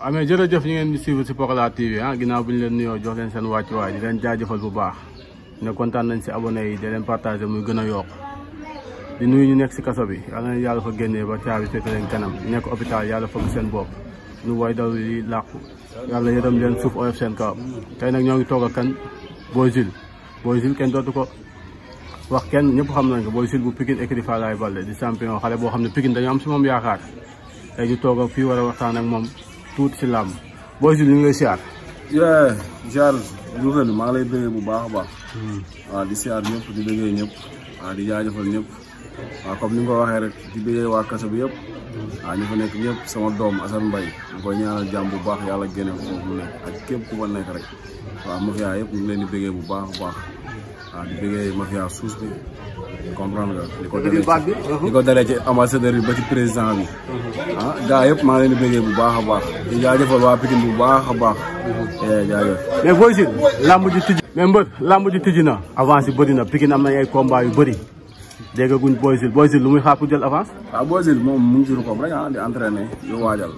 amee jërëjëf ñu ngeen di suivre si Pokola TV ginnaaw bi ñu leen nuyoo jox leen seen wàccuwaay di leen jaajëfal bu baax ne kontaan nañ si abonné yi di leen partagé muy gën a yokk di nuyu ñu nekk si kaso bi yàlla na yàlla fa génnee ba caabi fekk leen kanam nekk hôpital yàlla fëgg seen bopp ñu woy daw yi làqu yàlla yërëm leen suuf oyof seen kaw tey nag ñoo ngi toog ak kan Boy Jules kenn dootu ko wax kenn ñëpp xam nañ ko Boy Jules bu Pikine écurie Falaye Baldé di champion xale boo xam ne Pikine dañu am si moom yaakaar tey ñu toog ak fii war a waxtaan ak moom tuuti si làmb Boy Jules ñu ngi lay siyaar. siyaar Dioufène maa ngi lay bëggee bu baax a baax. waaw di siyaar ñëpp di bëggee ñëpp. waaw di jaajëfal ñëpp. waaw comme ni nga ko waxee rek di bëggee waa kaso bi yëpp. waaw ñu fa nekk ñëpp sama doom Assane Mbaye ñu koy ñaanal jàmm bu baax yàlla génne ko foofu mu nekk ak képp ku fa nekk rek. waaw mafia yëpp ñu ngi leen di bëggee bu baax a baax. waaw di bëggee mafia suus bi comprendre nga. li ko dalee ci ambassadeur bi ba ci président bi. gars yëpp maa ngi leen di bëggee bu baax a baax. di jaajëfal waa Pikine bu baax a baax. jaajëf. mais Boy Jules lamb ji tijji. mais mbër lamb ji tijji na avance yi bëri na Pikine am nañ ay combat yu bëri déggaguñ Boy Jules lu muy xaar pour jël avance. waaw Boy Jules moom mu ngi ci rukom rek di entraîner di waajal.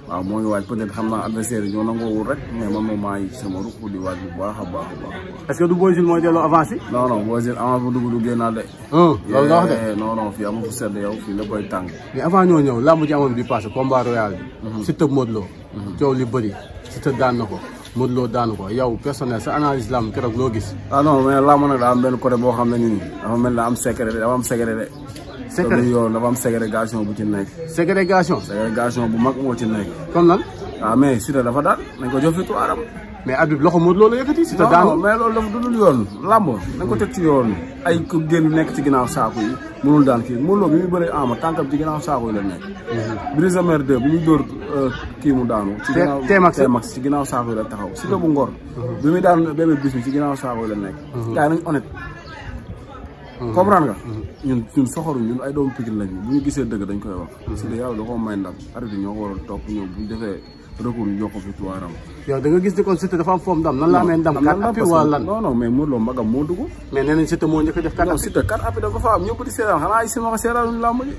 waaw moo ngi waaj peut-être xam naa adversaire yi ñoo nangoowul rek mais man moom maa ngi sama ruq di waaj bu baax a baax a baax. est-ce que du Boy Jules mooy delloo avance yi. non Boy Jules avance bu dugg du génnaat de. loolu nga wax de. non fii amul fu sedd yow fii la koy tàng. mais avant ñoo ñëw lamb ji amoon bi passé combat royal bi. Siteu Modou Lo. coow li bëri Siteu daan na ko Modou Lo daanu ko yow personnel sa analyse lamb keroog loo gis. non mais lamb nag daa am benn côté boo xam ne nii dafa mel ne am secret dafa am secret de. secret yoon dafa am ségrégation bu ci nekk. ségrégation bu mag moo ci nekk. comme lan. waaw mais Siteu dafa daan nañ ko jox victoire am. mais Habib loxo Modou Lo la yëkkati. Siteu daanu non mais loolu dafa dudul yoon lamb nañ ko teg ci yoon. ay ku génn nekk ci ginnaaw saako yi mënul daan kii Modou Lo bi muy bëree ama tànkam ci ginnaaw saako yi la nekk. Brise de Mer 2 bi muy dóor kii mu daanu. ci ginnaaw T-Max ci ginnaaw saako yi la taxaw. Siteu bu Ngor. bi muy daan Bébé Bismi ci ginnaaw saako yi la nekk. gars yi nañ honnête. comprendre nga. ñun soxoru ñun ay doomu Pikine lañu bu ñu gisee dëgg dañ koy wax. Siteu yàlla da koo may ndam arbitre ñoo ko war a topp ñoom bu ñu defee recours ñu jox ko victoire am. yow da nga gis ni kon Siteu dafa am foofu ndam nan la amee ndam 4 appuis wala lan. non mais Modou Lo mbagam moo dugg. mais nee nañ Siteu moo njëkk a def 4 appuis. Siteu 4 appuis da ko fa am ñëpp di seetaan xanaa ay sima ko seetaan làmb ji.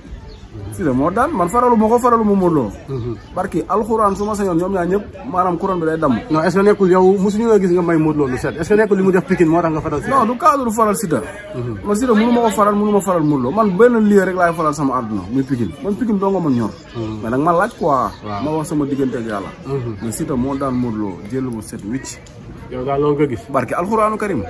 Siteu moo daan man faralu ma Modou Lo. barki alxuraan su ma sañoon ñoom ñaar ñëpp maanaam couronne bi day damm. non est-ce que nekkul yow mosuñu la gis nga may Modou Lo lu set est-ce que nekkul li mu def Pikine moo tax nga faral Siteu. non du cadre faral Siteu. man Siteu mënu ma ko faral mënu ma faral Modou Lo man benn lieu rek laay faral sama àdduna muy Pikine man Pikine doo nga mën ñor. mais nag man laaj quoi. ma wax sama diggante ak yàlla. mais Siteu moo daan Modou Lo jël bu set wicc. yow daal loolu nga gis. barki alxuraanu karim.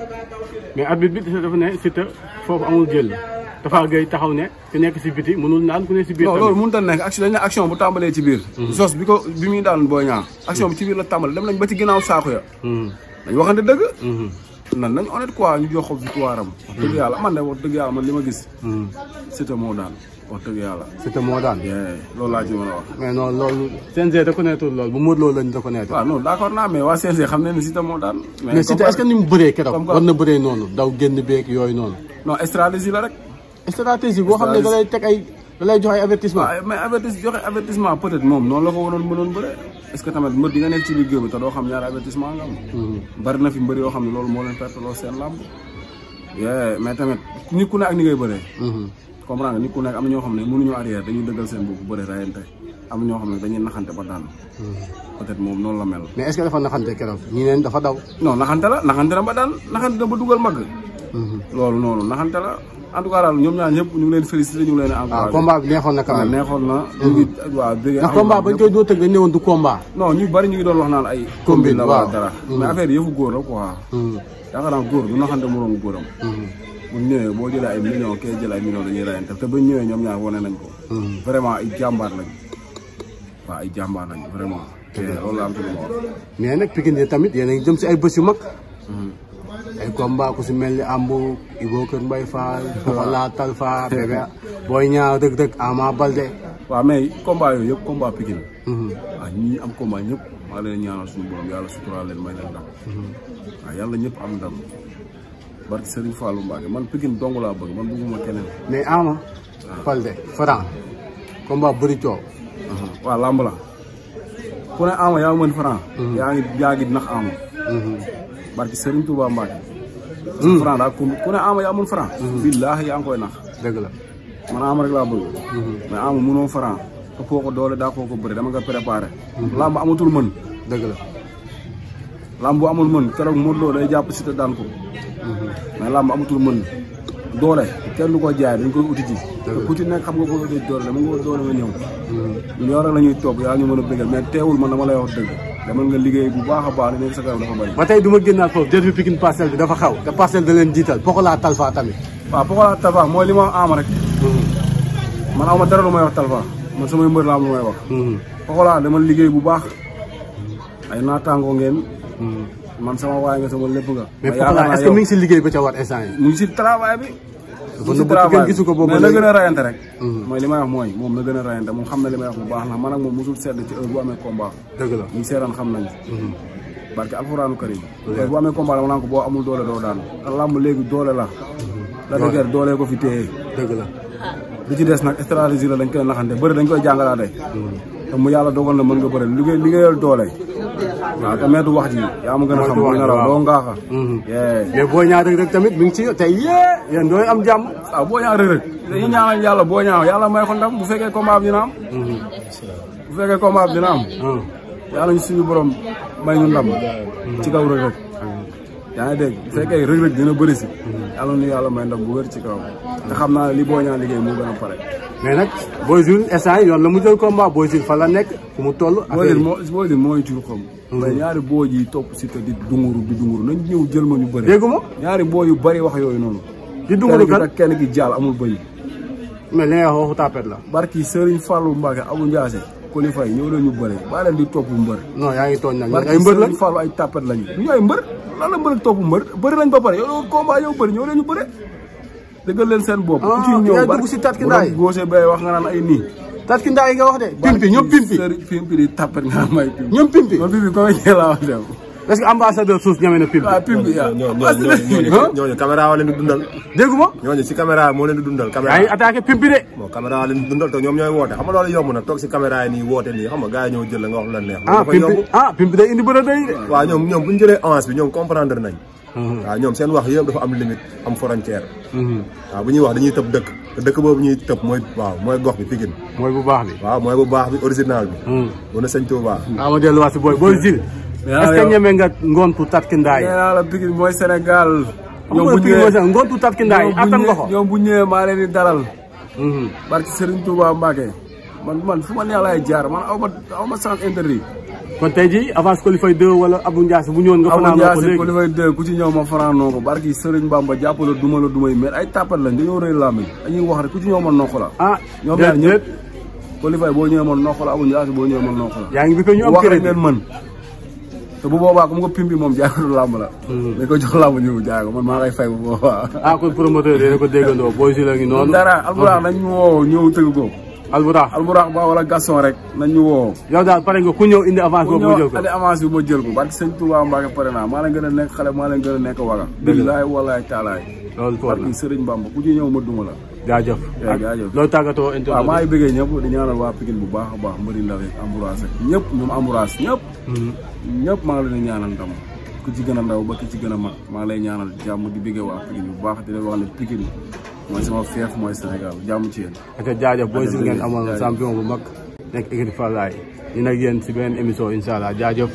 mais arbitre bi dafa ne Siteu foofu amul jël. Tafa Gueye taxaw ne ku nekk si biti mënul naan ku nekk si biir. non loolu mënut a nekk action dañ ne action bu tàmbalee ci biir. Jos bi muy daan Boy Niang action bi ci biir la tàmbale dem nañ ba ci ginnaaw saako ya. dañ waxante dëgg. nan nañ honnête quoi ñu jox ko victoire am. wax dëgg yàlla man de wax dëgg yàlla man li ma gis. Siteu moo daan wax dëgg yàlla. Siteu moo daan. loolu laa ci mën a wax. mais non loolu CNG reconnaître loolu bu Modou Lo lañ reconnaître. waaw non d'accord naa mais waa CNG xam nañ ne Siteu moo daan. mais Siteu est-ce que ni mu bëree keroog war na bëree noonu daw génn beeg yooyu noonu. non stratégie la rek. stratégie boo xam ne da lay teg ay da lay jox ay avertissement. mais joxe avertissement peut-être moom noonu la ko mënoon bëre est-ce que tamit mbër di nga nekk ci biir géew bi te doo xam ñaari avertissement nga am. bari na fi mbër yoo xam ne loolu moo leen perte loo seen làmb. mais tamit nit ku ne ak ni ngay bëree. comprendre nga nit ku nekk am na ñoo xam ne mënuñu arrière dañuy dëggal seen bopp bëre rayante am na ñoo xam ne dañuy naxante ba daan peut-être moom noonu la mel. mais est-ce que dafa naxante keroog ñi neen dafa daw. non naxante na ba daan naxante na ba dugal mag. loolu noonu naxante la. en tout cas daal ñoom ñaar ñëpp ñu ngi leen félicité ñu ngi leen encouragé. combat bi neexoon na quand même neexoon na. ñu ngi waaw dégg ndax combat bañ koy doo tëgg dañ ne woon du combat. non ñu bari ñu ngi doon wax naan ay. combine la wala dara. mais affaire yëfu góor la quoi. yaakaar naa góor du naxante moroom góoram. bu ñu ñëwee boo jëlee ay millions kee jël ay millions dañuy rayante te ba ñu ñëwee ñoom ñaar wane nañ ko. vraiment ay jàmbaar lañ. waaw ay jàmbaar lañ vraiment. loolu la am ci lu ma wax. mais nag Pikine tamit yéen a ngi jëm si ay bés yu mag. ay combat ku si mel ni Ambu Ibo Kër Mbaye Fall. Pokola Talfa Bébé Boy Niang dëgg Ama Baldé. waaw mais combat yooyu yëpp combat Pikine. waaw ñi am combat ñëpp maa leen ñaanal suñu borom yàlla suturaal leen may leen ndam. waaw yàlla ñëpp am ndam. barke Serigne Fallou Mbacke man Pikine dong laa bëgg man bëgguma keneen. mais Ama. Baldé Franc combat bëri coow. waaw lamb la ku ne Ama yaa mën Franc. yaa ngi nax Ama. barke Serigne Touba Mbacke. Franc daa ku ne Ama yaa mën Franc. billaahi yaa ngi koy nax. dëgg la man Ama rek laa bëgg. mais Ama mënoo Franc ëppoo ko doole daa koo ko bëri dama nga préparé. lamb amatul mën. dëgg la. lamb bu amul mën keroog Modou Lo day jàpp Siteu daan ko. mais lamb amatul mën doole kenn du ko jaay dañ koy uti ji. te ku ci nekk xam nga ko uti doole dama nga doole nga ñëw. ñun yow rek la ñuy toog yaa ñu mën a bëggal mais teewul man dama lay wax dëgg. dama nga liggéey bu baax a baax li nekk sa kanam dafa bëri. ba tey du ma génnaat foofu derby Pikine Parcelles bi dafa xaw te Parcelles da leen jiital Pokola Talfa tamit. waaw Pokola Talfa mooy li ma am rek. man aw ma dara lu may wax Talfa man samay mbër la am lu may wax. Pokola dama liggéey bu baax ay naataangoo ngeen. man sama waay nga sama lépp nga. mais Pokola est-ce que mi ngi si liggéey ba ca war instant yi. mu ngi si travail bi. mu si travail bi mais na gën a rayante rek. mooy li may wax mooy moom na gën a rayante moom xam na li may wax bu baax na man ak moom mosul sedd ci heure bu amee combat. dëgg la ñu seetaan xam nañ barke alxuraanu karim heure bu amee combat dama naan ko boo amul doole doo daan te làmb léegi doole la. la dëgër doole ko fi téye. dëgg la li ci des nag stratégie la dañ koy naxante bëri dañ koy jàngalaate. te mu yàlla dogal na mën nga bëri liggéeyal doole. waaw te meetu wax ji yaa ma gën a xam mooy na raw doo ngaaxa. mais boo ñaar rek tamit mi ngi ci tey yéen dooy am jàmm. waaw boo ñaar rek dañuy ñaanal yàlla boo ñaaw yàlla may ko ndam bu fekkee combat bi dina am. bu fekkee combat bi dina am. yàlla ñu suñu borom may ñu ndam. ci kaw rek rek. yaa ngi dégg bu fekkee rek rek dina bëri si. yàlla nu yàlla may ndam bu wér ci kaw. te xam naa ne li boo ñaan liggéey moo gën a pare. mais nag Boy Jules instant yoon la mu jël combat Boy Jules fa la nekk fu mu toll. affaire yi Boy Jules mooy jur xam. mais ñaari boo yi topp si te di dunguru nañ ñëw jël ma ñu bëri. déggu ma ñaari boo yu bëri wax yooyu noonu. di dunguru kan kenn ki jaal amul bëy. mais li nga wax waxu tapet la. barki Serigne Fallou Mbacke Abou Ndiassé Koli Faye ñëw leen ñu bëri baa leen di topp mbër. non yaa ngi tooñ nag ay mbër lañ Serigne Fallou ay tapet lañu. ñu ay mbër lan la mbër topp mbër bëri nañ ba pare yow loolu combat yow bëri ñëw leen ñu bëri. dëggal leen seen bopp. ku ci ñëw dugg si tatkindaay bu góose bay wax nga naan ay nii. tatkindaay yi nga wax de. pimpi ñoom pimpi pimpi di tapet nga may pimpi. ñoom pimpi ñoom pimpi comme ni laa wax dem. est-ce que ambassadeur suuf ñame na pimpi. waaw pimpi yaa ñooñu caméra wa leen di dundal. déggu ma. ñooñu si caméra moo leen di dundal. caméra yaa ngi attaqué pimpi de. bon caméra wa leen di dundal te ñoom ñooy woote xam nga loolu yomb na toog si caméra yi nii woote nii xam nga gars yi ñëw jël la nga wax lu la neex. pimpi day indi bëre day de. waaw ñoom bu ñu jëlee avance bi ñoom comprendre nañ. waaw ñoom seen wax yëpp dafa am limite am frontière. waaw bu ñuy wax dañuy tëb dëkk te dëkk boobu ñuy tëb mooy gox bi Pikine. mooy bu baax bi. waaw mooy bu baax bi original bi. bu na sëñ Touba. ma delluwaat si Boy Jules. est-ce que ñeme nga ngontu tatkindaay. nee naa la Pikine mooy Sénégal. ñoom bu ñëwee ngontu tatkindaay attan nga ko. ñoom bu ñëwee maa leen di dalal. barki Serigne Touba Mbacke man fu ma neex laay jaar man aw ma sens interdit. kon tey jii avance Coly Faye 2 wala Abou Ndiassé bu ñëwoon nga fanaanoo ko léegi Coly Faye 2 ku ci ñëw ma fanaanoo ko barki Serigne Bamba jàppale duma la dumay mais ay tàppat lañ dañoo rëy làmmiñ dañuy wax rek ku ci ñëw ma noq la. ñoom ñaar ñëpp Coly Faye boo ñëwee ma noq la Abou Ndiassé boo ñëwee ma noq la. yaa ngi bi ko ñu am wax rek ngeen mën te bu boobaa comme nga pimpi moom jaay ko làmb la. dañ ko jox làmb ñëw jaay ko man maa lay fay bu boobaa. kon promoteur yi ko déggandoo Boy Jules la ngi noonu. dara Albourakh nañ ñu woo ñëw tëgg ko. Albourakh ba wala Gaston rek nañ ñu woo. yow daal pare nga ku ñëw indi avance boobu ma jël ko. indi avance bi ma jël ko barke sëñ Touba Mbacke pare naa maa leen gën a nekk xale maa leen gën a nekk waga. billaay wallaay taalaay. loolu foofu la barke Serigne Bamba ku ci ñëw ma duma la. jaajëf loolu tàggatoo internet. waaw maa ngi bëggee ñëpp di ñaanal waa Pikine bu baax a baax mbëri ndaw yi Ambroise ñëpp ñoom Ambroise ñëpp maa ngi leen di ñaanal ndam ku ci gën a ndaw ba ki ci gën a mag maa ngi lay ñaanal jàmm di bëggee waa Pikine bu baax di leen wax ne Pikine mooy sama fief mooy Sénégal jàmm ci yéen. ak jaajëf Boy Jules ngeen amal champion bu mag nekk équipe Fallaye ñu nag yéen si beneen émission incha allah jaajëf.